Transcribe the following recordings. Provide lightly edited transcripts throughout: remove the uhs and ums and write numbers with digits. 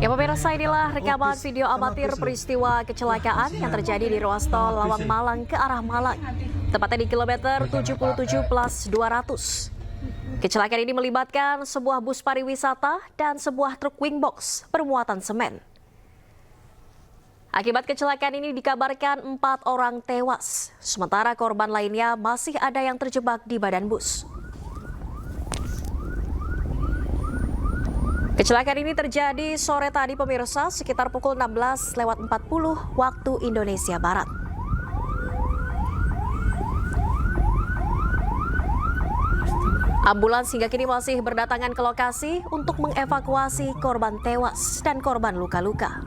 Ya pemirsa, inilah rekaman video amatir peristiwa kecelakaan yang terjadi di ruas tol Lawang Malang ke arah Malang, tepatnya di kilometer 77+200. Kecelakaan ini melibatkan sebuah bus pariwisata dan sebuah truk wingbox bermuatan semen. Akibat kecelakaan ini dikabarkan 4 orang tewas, sementara korban lainnya masih ada yang terjebak di badan bus. Kecelakaan ini terjadi sore tadi pemirsa sekitar pukul 16:40 waktu Indonesia Barat. Ambulans hingga kini masih berdatangan ke lokasi untuk mengevakuasi korban tewas dan korban luka-luka.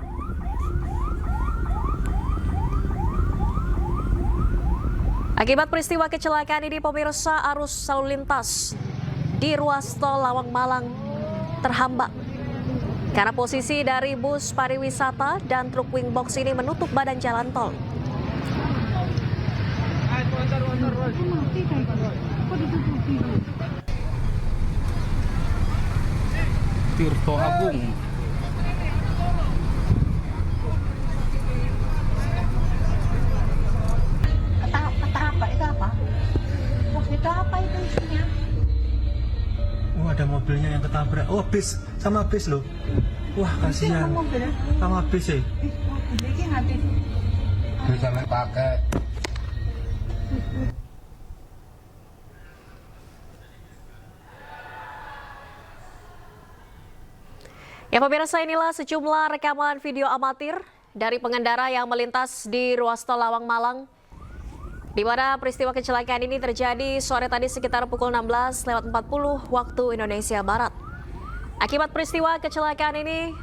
Akibat peristiwa kecelakaan ini pemirsa, arus lalu lintas di ruas tol Lawang Malang terhambat karena posisi dari bus pariwisata dan truk wingbox ini menutup badan jalan tol. Tirto Agung. Kata apa itu apa? Itu apa itu isinya? Oh, ada mobilnya yang ketabrak. Oh, bis sama bis loh. Wah, kasihan. Sama bis ya. Ini nanti Bisa naik paket. Ya pemirsa, inilah sejumlah rekaman video amatir dari pengendara yang melintas di ruas tol Lawang Malang, di mana peristiwa kecelakaan ini terjadi sore tadi sekitar pukul 16:40 waktu Indonesia Barat. Akibat peristiwa kecelakaan ini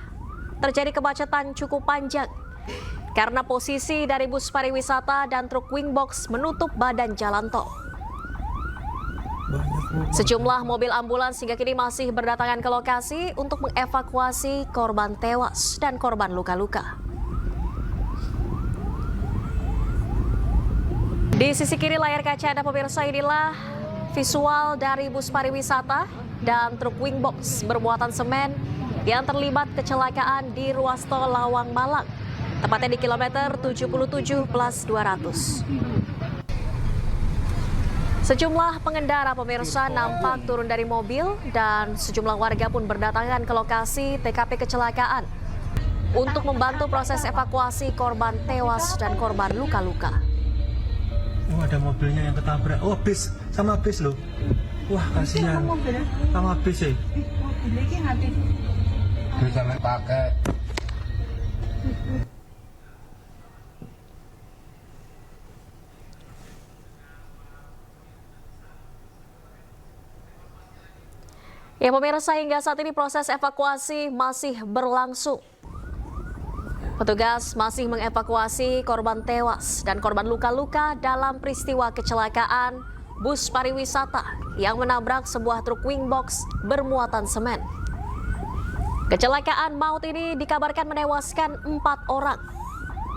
terjadi kemacetan cukup panjang karena posisi dari bus pariwisata dan truk wingbox menutup badan jalan tol. Sejumlah mobil ambulans hingga kini masih berdatangan ke lokasi untuk mengevakuasi korban tewas dan korban luka-luka. Di sisi kiri layar kaca Anda pemirsa, inilah visual dari bus pariwisata dan truk wingbox bermuatan semen yang terlibat kecelakaan di ruas tol Lawang Malang, tepatnya di kilometer 77+200. Sejumlah pengendara pemirsa nampak turun dari mobil dan sejumlah warga pun berdatangan ke lokasi TKP kecelakaan untuk membantu proses evakuasi korban tewas dan korban luka-luka. Oh, ada mobilnya yang ketabrak. Oh, bis sama bis loh. Wah, kasihan. Sama bis ya. ini nanti Bisa naik paket. Ya pemirsa, hingga saat ini proses evakuasi masih berlangsung. Petugas masih mengevakuasi korban tewas dan korban luka-luka dalam peristiwa kecelakaan bus pariwisata yang menabrak sebuah truk wingbox bermuatan semen. Kecelakaan maut ini dikabarkan menewaskan 4 orang.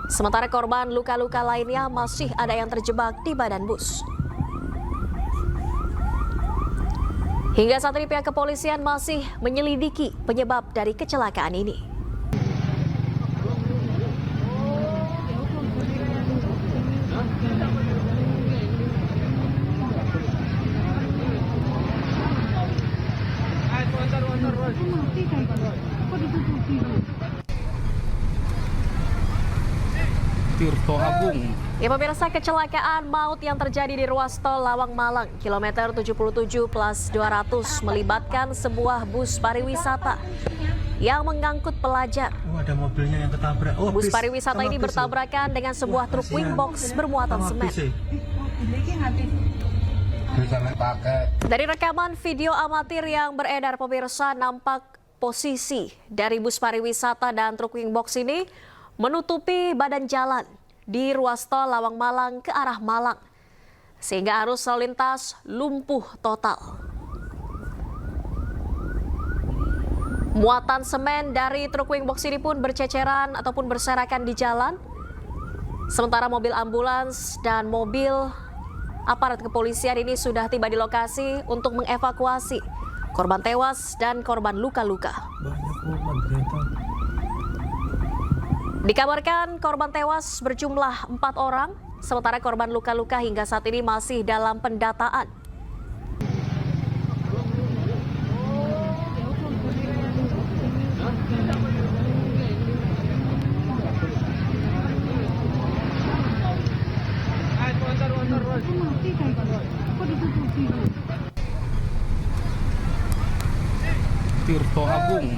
Sementara korban luka-luka lainnya masih ada yang terjebak di badan bus. Hingga saat ini pihak kepolisian masih menyelidiki penyebab dari kecelakaan ini. Tirto Agung. Ya pemirsa, kecelakaan maut yang terjadi di ruas tol Lawang Malang, kilometer 77+200 melibatkan sebuah bus pariwisata yang mengangkut pelajar. Oh, ada mobilnya yang ketabrak. Oh, Bus bis pariwisata sama ini bis loh. bertabrakan dengan sebuah truk Kasihan. wingbox bermuatan Sama semen. bis ya. ini nanti Bisa naik paket. Dari rekaman video amatir yang beredar pemirsa, nampak posisi dari bus pariwisata dan truk wingbox ini menutupi badan jalan di ruas tol Lawang Malang ke arah Malang, sehingga arus lalu lintas lumpuh total. Muatan semen dari truk wingbox ini pun berceceran ataupun berserakan di jalan, sementara mobil ambulans dan mobil aparat kepolisian ini sudah tiba di lokasi untuk mengevakuasi korban tewas dan korban luka-luka. Banyak korban ternyata. Dikabarkan korban tewas berjumlah 4 orang, sementara korban luka-luka hingga saat ini masih dalam pendataan. Tirto Agung.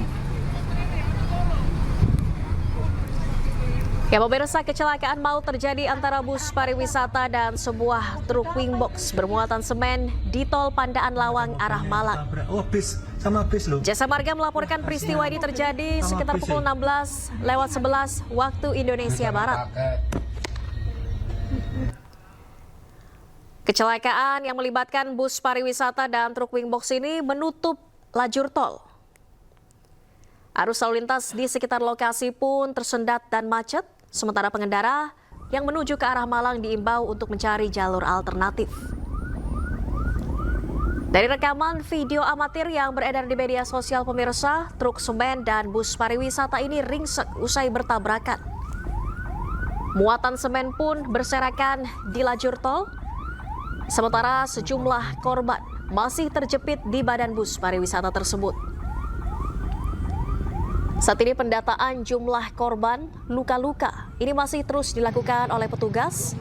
Ya pemirsa, kecelakaan maut terjadi antara bus pariwisata dan sebuah truk wingbox bermuatan semen di tol Pandaan Lawang arah Malang. Oh, bis sama bis loh. Jasa Marga melaporkan peristiwa ini terjadi sekitar pukul 16:11 waktu Indonesia Barat. Kecelakaan yang melibatkan bus pariwisata dan truk wingbox ini menutup lajur tol. Arus lalu lintas di sekitar lokasi pun tersendat dan macet, sementara pengendara yang menuju ke arah Malang diimbau untuk mencari jalur alternatif. Dari rekaman video amatir yang beredar di media sosial pemirsa, truk semen dan bus pariwisata ini ringsek usai bertabrakan. Muatan semen pun berserakan di lajur tol, sementara sejumlah korban masih terjepit di badan bus pariwisata tersebut. Saat ini pendataan jumlah korban luka-luka ini masih terus dilakukan oleh petugas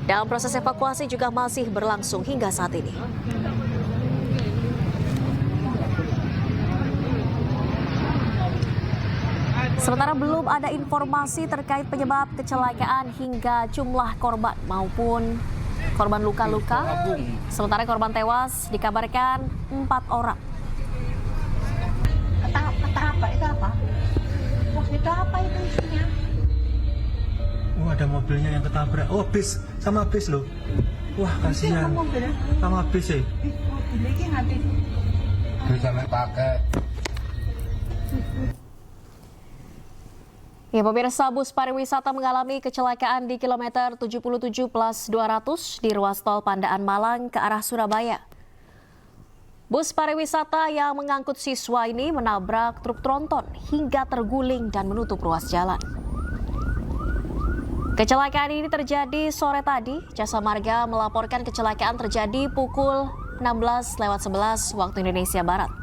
dan proses evakuasi juga masih berlangsung hingga saat ini. Sementara belum ada informasi terkait penyebab kecelakaan hingga jumlah korban maupun korban luka-luka. Sementara korban tewas dikabarkan 4 orang. Kata apa itu apa? Wah itu apa itu isinya? Oh, ada mobilnya yang ketabrak. Oh, bis sama bis loh. Wah, kasihan. Mobil. Sama bis ya. Mobil ini nanti. Bisa naik paket. Ya pemirsa, bus pariwisata mengalami kecelakaan di kilometer 77+200 di ruas tol Pandaan Malang ke arah Surabaya. Bus pariwisata yang mengangkut siswa ini menabrak truk tronton hingga terguling dan menutup ruas jalan. Kecelakaan ini terjadi sore tadi. Jasa Marga melaporkan kecelakaan terjadi pukul 16:11 waktu Indonesia Barat.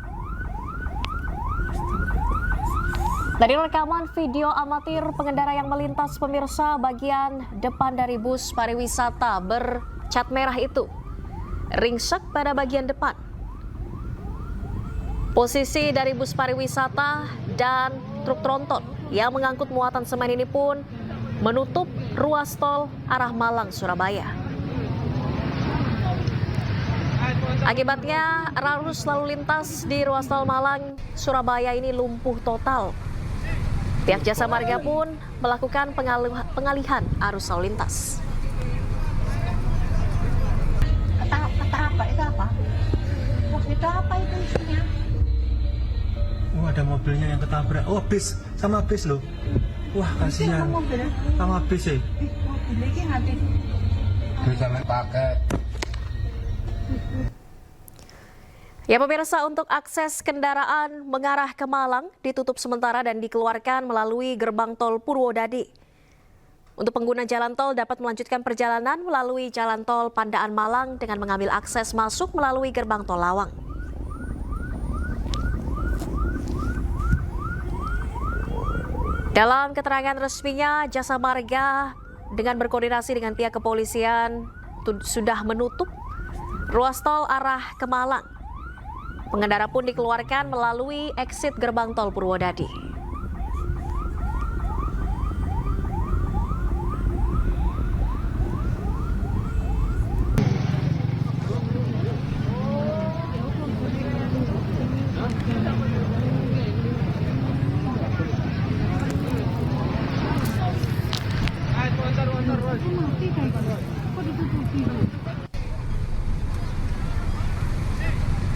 Dari rekaman video amatir pengendara yang melintas pemirsa, bagian depan dari bus pariwisata bercat merah itu ringsek pada bagian depan. Posisi dari bus pariwisata dan truk tronton yang mengangkut muatan semen ini pun menutup ruas tol arah Malang, Surabaya. Akibatnya arus lalu lintas di ruas tol Malang, Surabaya ini lumpuh total. Pihak Jasa Marga pun melakukan pengalihan arus lalu lintas. Kata apa itu apa? Wah itu apa itu isinya? Oh, ada mobilnya yang ketabrak. Oh, bis sama bis loh. Wah, kasihan. Mobil. Sama bis ya. Mobil ini nanti. Bisa naik paket. Ya pemirsa, untuk akses kendaraan mengarah ke Malang ditutup sementara dan dikeluarkan melalui gerbang tol Purwodadi. Untuk pengguna jalan tol dapat melanjutkan perjalanan melalui jalan tol Pandaan Malang dengan mengambil akses masuk melalui gerbang tol Lawang. Dalam keterangan resminya, Jasa Marga dengan berkoordinasi dengan pihak kepolisian sudah menutup ruas tol arah ke Malang. Pengendara pun dikeluarkan melalui exit gerbang tol Purwodadi.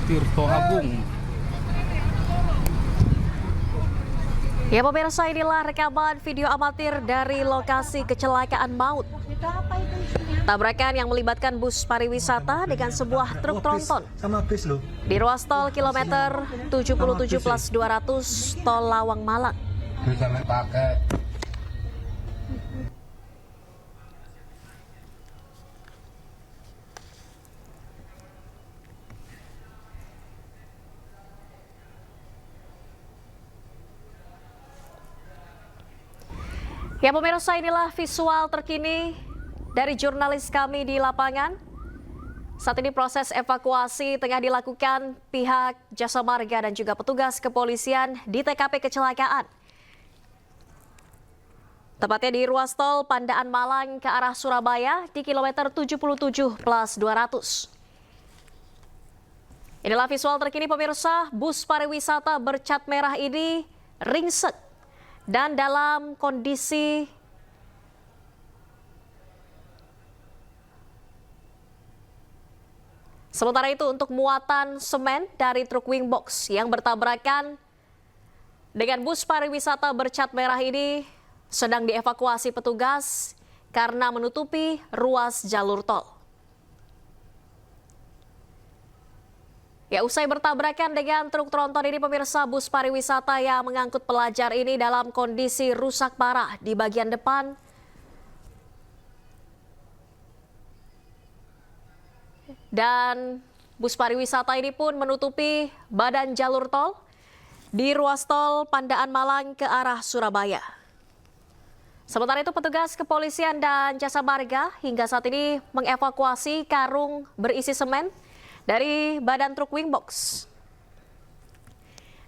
Tirto Agung. Ya pemirsa, inilah rekaman video amatir dari lokasi kecelakaan maut. Itu apa itu isinya? Tabrakan yang melibatkan bus pariwisata dengan sebuah truk tronton Sama bis loh. di ruas tol kilometer 77+200 tol Lawang Malang. Bisa naik paket. Ya pemirsa, inilah visual terkini dari jurnalis kami di lapangan. Saat ini proses evakuasi tengah dilakukan pihak Jasa Marga dan juga petugas kepolisian di TKP kecelakaan. Tepatnya di ruas tol Pandaan Malang ke arah Surabaya di kilometer 77+200. Inilah visual terkini pemirsa, bus pariwisata bercat merah ini ringsek dan dalam kondisi sementara itu untuk muatan semen dari truk wing box yang bertabrakan dengan bus pariwisata bercat merah ini sedang dievakuasi petugas karena menutupi ruas jalur tol. Ya, usai bertabrakan dengan truk tronton ini pemirsa, bus pariwisata yang mengangkut pelajar ini dalam kondisi rusak parah di bagian depan. Dan bus pariwisata ini pun menutupi badan jalur tol di ruas tol Pandaan Malang ke arah Surabaya. Sementara itu petugas kepolisian dan Jasa Marga hingga saat ini mengevakuasi karung berisi semen dari badan truk wing box.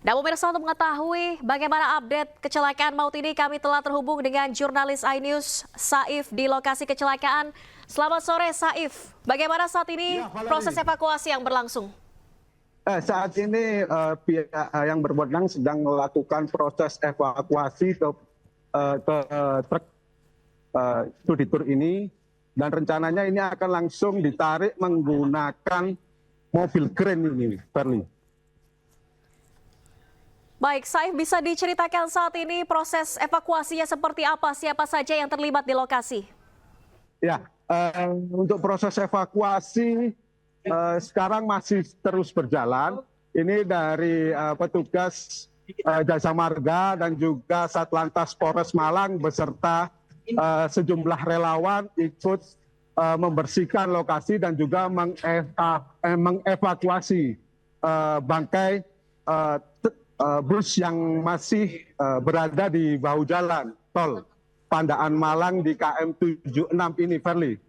Dan pemirsa, untuk mengetahui bagaimana update kecelakaan maut ini, kami telah terhubung dengan jurnalis iNews Saif di lokasi kecelakaan. Selamat sore Saif, bagaimana saat ini proses evakuasi yang berlangsung? Saat ini pihak yang berwenang sedang melakukan proses evakuasi ke truk studi tour ini, dan rencananya ini akan langsung ditarik menggunakan mobil kren ini, Verly. Baik, Saif, bisa diceritakan saat ini proses evakuasinya seperti apa? Siapa saja yang terlibat di lokasi? Ya, untuk proses evakuasi sekarang masih terus berjalan. Ini dari petugas Jasa Marga dan juga Satlantas Polres Malang beserta sejumlah relawan ikut membersihkan lokasi dan juga mengevakuasi bangkai bus yang masih berada di bahu jalan tol Pandaan Malang di KM 76 ini, Verly.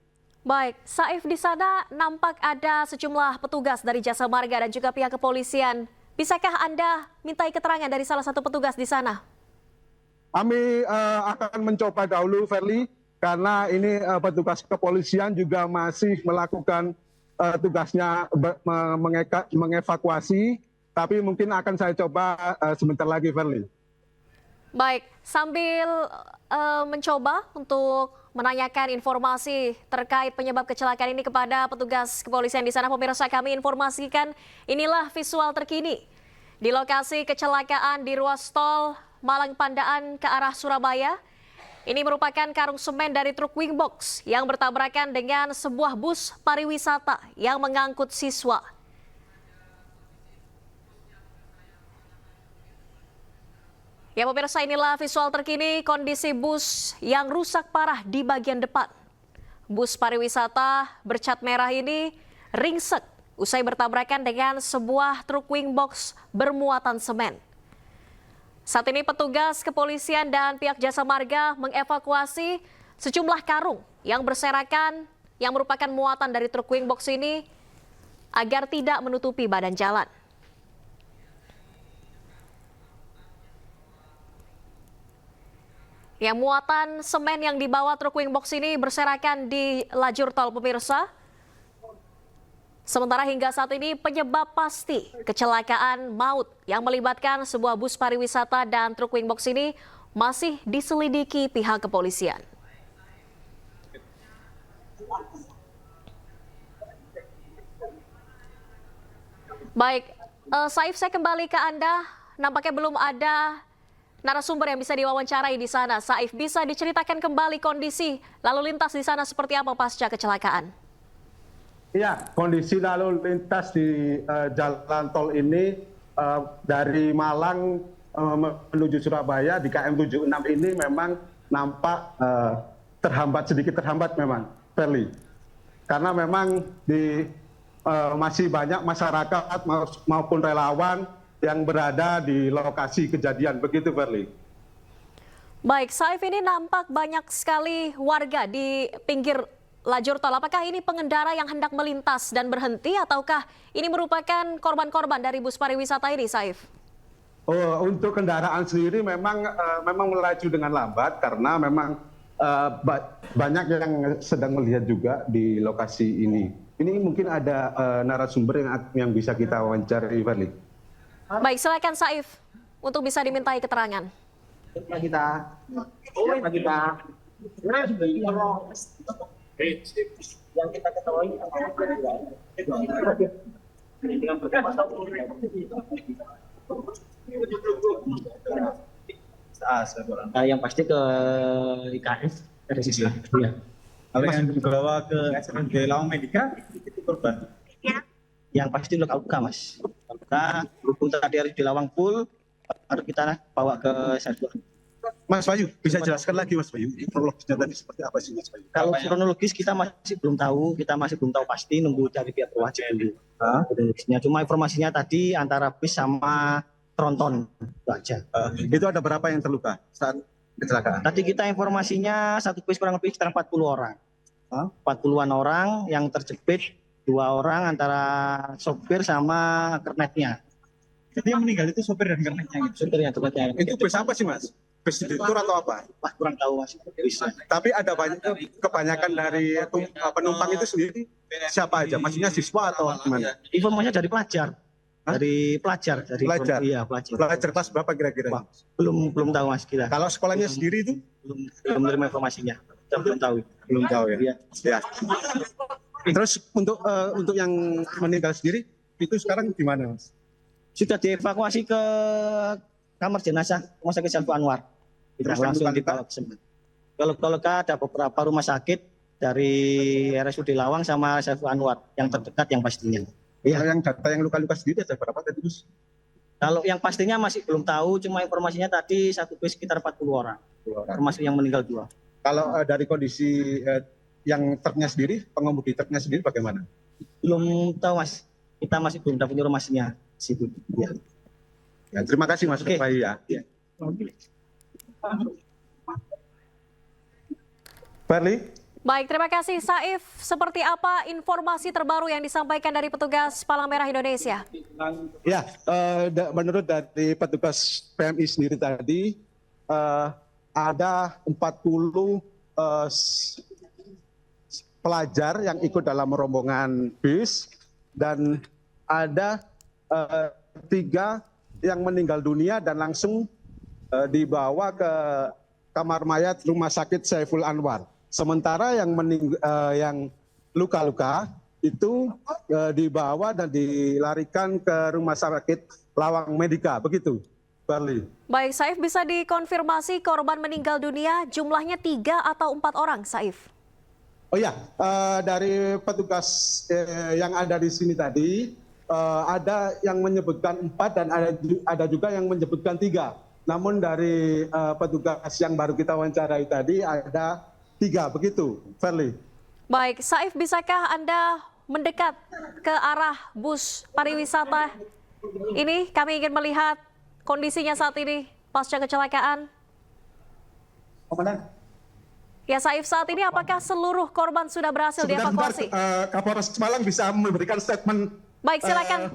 Baik, Saif, di sana nampak ada sejumlah petugas dari Jasa Marga dan juga pihak kepolisian. Bisakah Anda mintai keterangan dari salah satu petugas di sana? Kami akan mencoba dahulu, Verly, karena ini petugas kepolisian juga masih melakukan tugasnya mengevakuasi, tapi mungkin akan saya coba sebentar lagi, Verly. Baik, sambil mencoba untuk menanyakan informasi terkait penyebab kecelakaan ini kepada petugas kepolisian di sana, pemirsa, kami informasikan inilah visual terkini di lokasi kecelakaan di ruas tol Malang Pandaan ke arah Surabaya. Ini merupakan karung semen dari truk wing box yang bertabrakan dengan sebuah bus pariwisata yang mengangkut siswa. Ya pemirsa, inilah visual terkini kondisi bus yang rusak parah di bagian depan. Bus pariwisata bercat merah ini ringsek usai bertabrakan dengan sebuah truk wing box bermuatan semen. Saat ini petugas kepolisian dan pihak Jasa Marga mengevakuasi sejumlah karung yang berserakan yang merupakan muatan dari truk wing box ini agar tidak menutupi badan jalan. Ya, muatan semen yang dibawa truk wing box ini berserakan di lajur tol, pemirsa. Sementara hingga saat ini penyebab pasti kecelakaan maut yang melibatkan sebuah bus pariwisata dan truk wing box ini masih diselidiki pihak kepolisian. Baik, Saif, saya kembali ke Anda. Nampaknya belum ada narasumber yang bisa diwawancarai di sana. Saif, bisa diceritakan kembali kondisi lalu lintas di sana seperti apa pasca kecelakaan? Ya, kondisi lalu lintas di jalan tol ini dari Malang menuju Surabaya di KM 76 ini memang nampak sedikit terhambat memang, Verly. Karena memang masih banyak masyarakat maupun relawan yang berada di lokasi kejadian, begitu, Verly. Baik, Saif, ini nampak banyak sekali warga di pinggir lajur tol. Apakah ini pengendara yang hendak melintas dan berhenti ataukah ini merupakan korban-korban dari bus pariwisata ini, Saif? Oh, untuk kendaraan sendiri memang melaju dengan lambat karena memang banyak yang sedang melihat juga di lokasi ini. Ini mungkin ada narasumber yang bisa kita wawancari, Verly. Baik, silakan Saif untuk bisa dimintai keterangan. Yang kita ketahui yang pasti ke IKS dari sisi ya. Kalau yang dibawa ke SRND Lawang Medika itu korban. Yang pasti luka-luka, Mas. Luka, berhubung tadi harus di Lawang Pool, baru kita bawa ke Satuan. Mas Bayu, bisa jelaskan lagi Mas Bayu, kronologisnya tadi seperti apa sih Mas Bayu? Kalau kronologis kita masih belum tahu pasti, nunggu dari pihak berwajib dulu. Kronologisnya cuma informasinya tadi antara bis sama tronton itu aja. Itu ada berapa yang terluka saat kecelakaan? Tadi kita informasinya satu bis kurang lebih sekitar 40 orang. 40-an orang yang terjepit, 2 orang antara sopir sama kernetnya. Jadi yang meninggal itu sopir dan kernetnya gitu? Sopir yang kernetnya. Itu bis apa sih Mas? Bis direktur atau apa? Wah, kurang tahu Mas. Bisa. Tapi ada kebanyakan dari penumpang itu sendiri siapa aja? Maksudnya siswa atau gimana? Informasinya dari pelajar. Dari pelajar. Pelajar? Iya, pelajar. Pelajar kelas berapa kira-kira? Wah, belum tahu Mas kira. Kalau sekolahnya sendiri itu? Belum menerima informasinya. Kita belum tahu. Belum tahu ya? Iya. Ya. Terus untuk yang meninggal sendiri itu sekarang di mana Mas? Sudah dievakuasi ke kamar jenazah Rumah Sakit Saiful Anwar. Kita Terus langsung luka-luka? dibawa ke Semen. Kalau ada beberapa rumah sakit dari RSUD Lawang sama Saiful Anwar yang terdekat yang pastinya. Iya. Yang data yang luka-luka sendiri ada berapa tadi Gus? Kalau yang pastinya masih belum tahu, cuma informasinya tadi satu bis sekitar 40 orang. Termasuk yang meninggal 2. Kalau dari kondisi yang truknya sendiri, pengemudi truknya sendiri bagaimana? Belum tahu Mas. Kita masih belum dapat informasinya. Situ. Ya. Ya, terima kasih Mas Oke. Bayu ya. Verly? Baik, terima kasih Saif. Seperti apa informasi terbaru yang disampaikan dari petugas Palang Merah Indonesia? Ya, menurut dari petugas PMI sendiri tadi, ada 40 pelajar yang ikut dalam rombongan bis dan ada 3 yang meninggal dunia dan langsung dibawa ke kamar mayat Rumah Sakit Saiful Anwar. Sementara yang luka-luka itu dibawa dan dilarikan ke Rumah Sakit Lawang Medika, begitu, Verly. Baik, Saif, bisa dikonfirmasi korban meninggal dunia jumlahnya 3 atau 4 orang, Saif? Oh ya, dari petugas yang ada di sini tadi, ada yang menyebutkan 4 dan ada juga yang menyebutkan 3. Namun dari petugas yang baru kita wawancarai tadi ada 3, begitu, Verly. Baik, Saif, bisakah Anda mendekat ke arah bus pariwisata ini? Kami ingin melihat kondisinya saat ini pasca kecelakaan. Komandan. Ya, Saif, saat ini apakah seluruh korban sudah berhasil dievakuasi? Kapolres Malang bisa memberikan statement. Baik,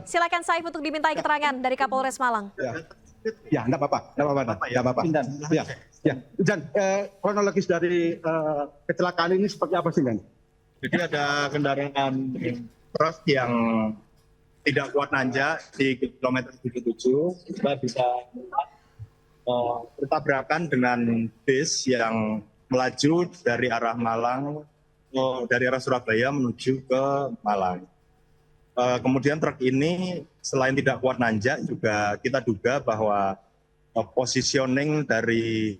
silakan Saif untuk dimintai keterangan dari Kapolres Malang. Ya, enggak apa-apa. Ya, Dan kronologis dari kecelakaan ini seperti apa sih, Dan? Jadi ada kendaraan truk yang tidak kuat nanjak di kilometer 77, kita bisa bertabrakan dengan bis yang melaju dari arah Malang, dari arah Surabaya menuju ke Malang. Kemudian truk ini selain tidak kuat nanjak juga kita duga bahwa positioning dari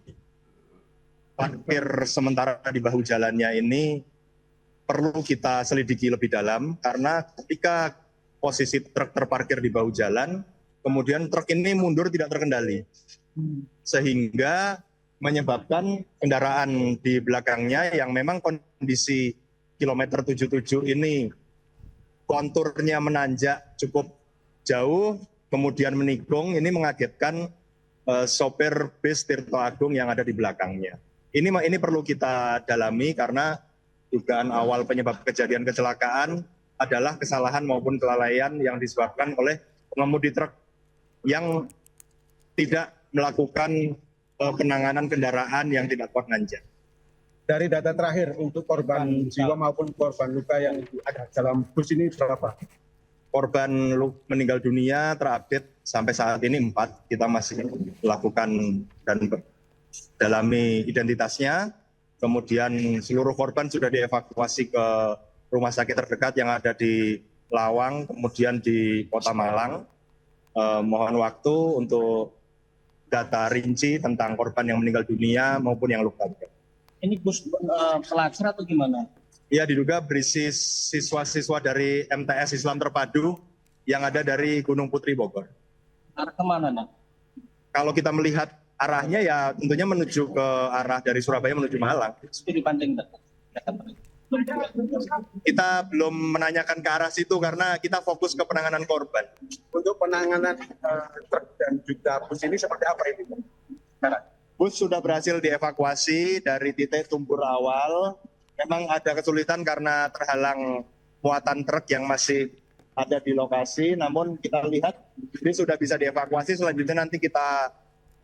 parkir sementara di bahu jalannya ini perlu kita selidiki lebih dalam karena ketika posisi truk terparkir di bahu jalan, kemudian truk ini mundur tidak terkendali. Sehingga menyebabkan kendaraan di belakangnya yang memang kondisi kilometer 77 ini konturnya menanjak cukup jauh, kemudian menikung, ini mengagetkan sopir bis Tirto Agung yang ada di belakangnya. Ini perlu kita dalami karena dugaan awal penyebab kejadian kecelakaan adalah kesalahan maupun kelalaian yang disebabkan oleh pengemudi truk yang tidak melakukan penanganan kendaraan yang tidak kuat nanjak. Dari data terakhir untuk korban jiwa maupun korban luka yang ada dalam bus ini berapa? Korban meninggal dunia terupdate sampai saat ini 4. Kita masih melakukan dan dalami identitasnya. Kemudian seluruh korban sudah dievakuasi ke rumah sakit terdekat yang ada di Lawang, kemudian di Kota Malang. Mohon waktu untuk data rinci tentang korban yang meninggal dunia maupun yang luka. Ini bus pelajar atau gimana? Ya, diduga berisi siswa-siswa dari MTS Islam Terpadu yang ada dari Gunung Putri Bogor. Arah kemana, Nak? Kalau kita melihat arahnya ya tentunya menuju ke arah dari Surabaya menuju Malang. Studi banding, Kita belum menanyakan ke arah situ karena kita fokus ke penanganan korban. Untuk penanganan truk dan juga bus ini seperti apa ini? Bus sudah berhasil dievakuasi dari titik tumpur awal. Memang ada kesulitan karena terhalang muatan truk yang masih ada di lokasi. Namun kita lihat ini sudah bisa dievakuasi. Selanjutnya nanti kita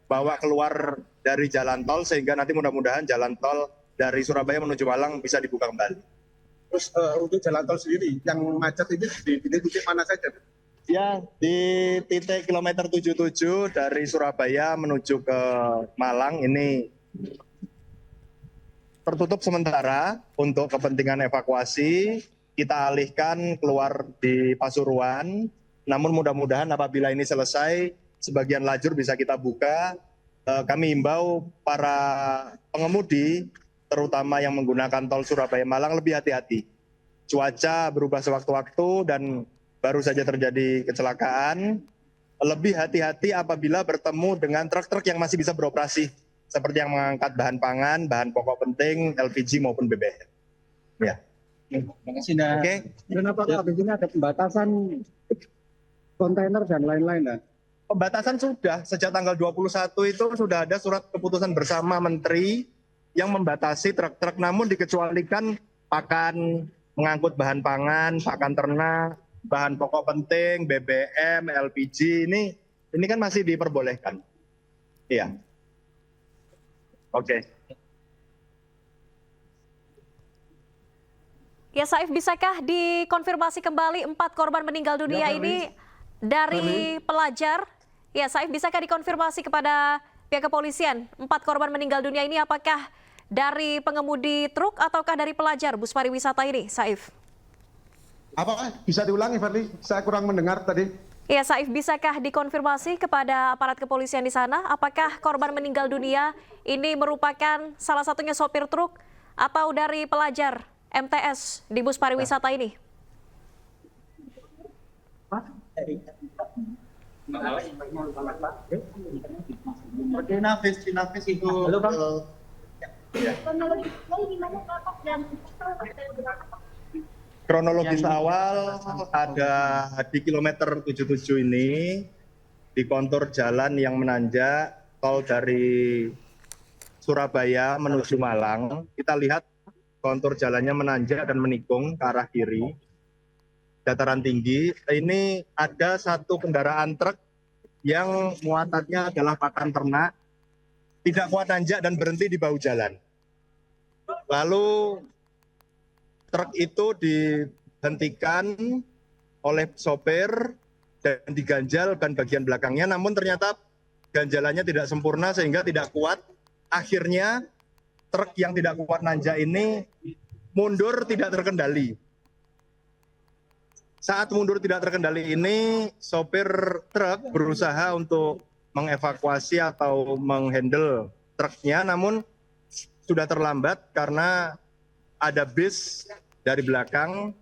bawa keluar dari jalan tol sehingga nanti mudah-mudahan jalan tol dari Surabaya menuju Malang bisa dibuka kembali. Terus untuk jalan tol sendiri yang macet ini di titik mana saja? Ya, di titik kilometer 77 dari Surabaya menuju ke Malang ini tertutup sementara untuk kepentingan evakuasi. Kita alihkan keluar di Pasuruan. Namun mudah-mudahan apabila ini selesai, sebagian lajur bisa kita buka. Kami himbau para pengemudi, terutama yang menggunakan tol Surabaya-Malang, lebih hati-hati. Cuaca berubah sewaktu-waktu dan baru saja terjadi kecelakaan. Lebih hati-hati apabila bertemu dengan truk-truk yang masih bisa beroperasi, seperti yang mengangkat bahan pangan, bahan pokok penting, LPG maupun BBM. Ya. Terima kasih, Nak. Oke. Dan apakah di sini ada pembatasan kontainer dan lain-lain? Pembatasan sudah, sejak tanggal 21 itu sudah ada surat keputusan bersama Menteri yang membatasi truk-truk, namun dikecualikan pakan, mengangkut bahan pangan, pakan ternak, bahan pokok penting, BBM, LPG, ini kan masih diperbolehkan. Iya. Oke. Ya, Saif, bisakah dikonfirmasi kembali 4 korban meninggal dunia ini dari pelajar? Ya, Saif, bisakah dikonfirmasi kepada pihak kepolisian 4 korban meninggal dunia ini apakah dari pengemudi truk ataukah dari pelajar bus pariwisata ini, Saif? Apa bisa diulangi, Fadli? Saya kurang mendengar tadi. Ya, Saif, bisakah dikonfirmasi kepada aparat kepolisian di sana apakah korban meninggal dunia ini merupakan salah satunya sopir truk atau dari pelajar MTS di bus pariwisata ini? Oke, Nafis itu. Halo, Bang. Kronologis awal ada di kilometer 77 ini, di kontur jalan yang menanjak, tol dari Surabaya menuju Malang. Kita lihat kontur jalannya menanjak dan menikung ke arah kiri, dataran tinggi. Ini ada satu kendaraan truk yang muatannya adalah pakan ternak, tidak kuat nanjak dan berhenti di bahu jalan. Lalu truk itu dihentikan oleh sopir dan diganjal ban bagian belakangnya, namun ternyata ganjalannya tidak sempurna sehingga tidak kuat. Akhirnya truk yang tidak kuat nanjak ini mundur tidak terkendali. Saat mundur tidak terkendali ini, sopir truk berusaha untuk mengevakuasi atau menghandle truknya, namun sudah terlambat karena ada bis dari belakang,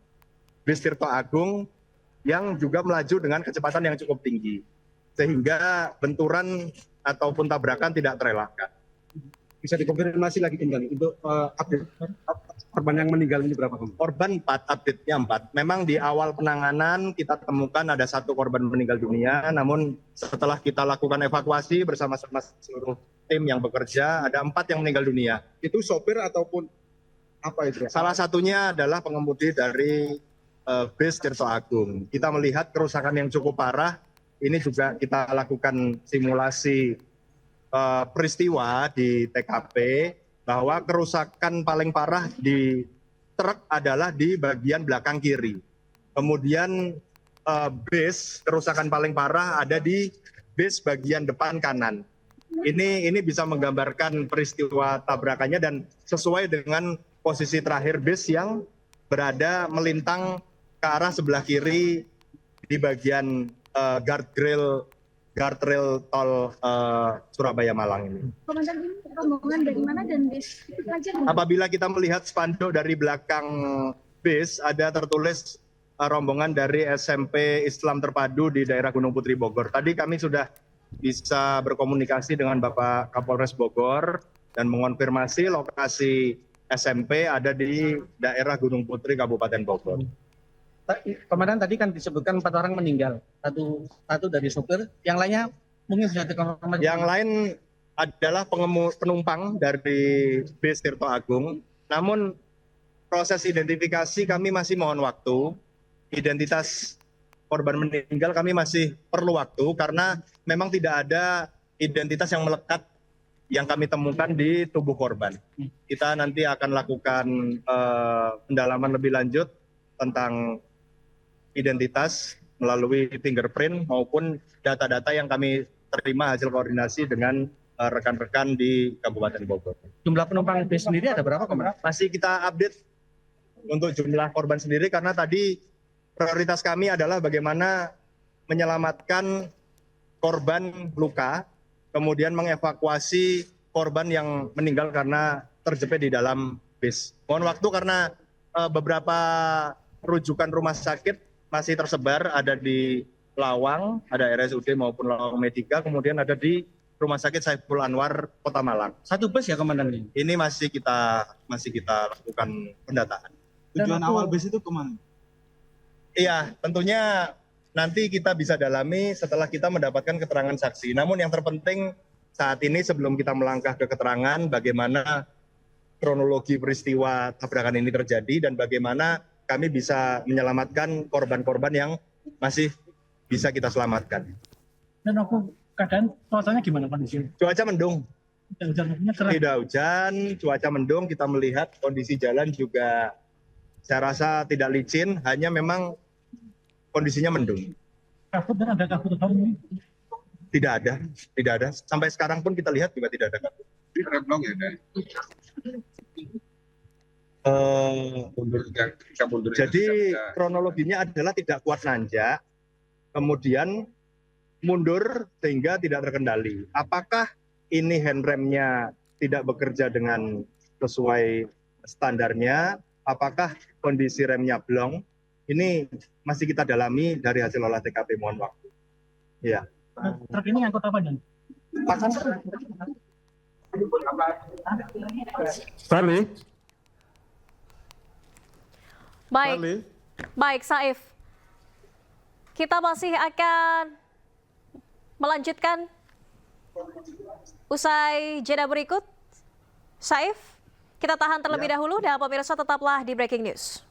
bis Tirto Agung, yang juga melaju dengan kecepatan yang cukup tinggi. Sehingga benturan ataupun tabrakan tidak terelakkan. Bisa dikonfirmasi lagi kembali untuk update korban yang meninggal ini berapa? Korban 4, update-nya 4. Memang di awal penanganan kita temukan ada 1 korban meninggal dunia, namun setelah kita lakukan evakuasi bersama-sama seluruh tim yang bekerja, ada 4 yang meninggal dunia. Itu sopir ataupun apa itu? Salah satunya adalah pengemudi dari bis Tirto Agung. Kita melihat kerusakan yang cukup parah, ini juga kita lakukan simulasi peristiwa di TKP, bahwa kerusakan paling parah di truk adalah di bagian belakang kiri. Kemudian bis, kerusakan paling parah ada di bis bagian depan kanan. Ini bisa menggambarkan peristiwa tabrakannya dan sesuai dengan posisi terakhir bis yang berada melintang ke arah sebelah kiri di bagian guardrail tol Surabaya Malang ini. Komandan, ini rombongan dari mana dan bis itu pelajar? Apabila kita melihat spanduk dari belakang bis, ada tertulis rombongan dari SMP Islam Terpadu di daerah Gunung Putri Bogor. Tadi kami sudah bisa berkomunikasi dengan Bapak Kapolres Bogor dan mengonfirmasi lokasi SMP ada di daerah Gunung Putri Kabupaten Bogor. Komandan, tadi kan disebutkan 4 orang meninggal, satu dari sopir, yang lainnya mungkin sudah terkonfirmasi. Yang lain adalah penumpang dari bis Tirto Agung. Namun proses identifikasi kami masih mohon waktu. Identitas korban meninggal kami masih perlu waktu karena memang tidak ada identitas yang melekat yang kami temukan di tubuh korban. Kita nanti akan lakukan pendalaman lebih lanjut tentang identitas melalui fingerprint maupun data-data yang kami terima hasil koordinasi dengan rekan-rekan di Kabupaten Bogor. Jumlah penumpang bis sendiri ada berapa, Komandan? Masih kita update untuk jumlah korban sendiri karena tadi prioritas kami adalah bagaimana menyelamatkan korban luka, kemudian mengevakuasi korban yang meninggal karena terjepit di dalam bis. Mohon waktu karena beberapa rujukan rumah sakit masih tersebar, ada di Lawang, ada RSUD maupun Lawang Medika, kemudian ada di Rumah Sakit Saiful Anwar, Kota Malang. Satu bus ya, Komandan? Ini masih kita lakukan pendataan. Tujuan awal bis itu kemana? Iya, tentunya nanti kita bisa dalami setelah kita mendapatkan keterangan saksi. Namun yang terpenting saat ini sebelum kita melangkah ke keterangan bagaimana kronologi peristiwa tabrakan ini terjadi dan bagaimana kami bisa menyelamatkan korban-korban yang masih bisa kita selamatkan. Dan aku keadaan cuacanya gimana kondisinya? Cuaca mendung. Hujan-hujannya cerah. Tidak hujan, cuaca mendung, kita melihat kondisi jalan juga saya rasa tidak licin, hanya memang kondisinya mendung. Kabut, dan ada kabut atau ini? Tidak ada. Sampai sekarang pun kita lihat juga tidak ada kabut. Ini remblong ya, Dan? Jadi kronologinya adalah tidak kuat nanjak, kemudian mundur sehingga tidak terkendali. Apakah ini handremnya tidak bekerja dengan sesuai standarnya? Apakah kondisi remnya blong? Ini masih kita dalami dari hasil olah TKP, mohon waktu. Ya. Truk ini ngangkut apa, Dan? Charlie? Baik, Saif. Kita masih akan melanjutkan usai jeda berikut. Saif, kita tahan terlebih dahulu dan pemirsa tetaplah di Breaking News.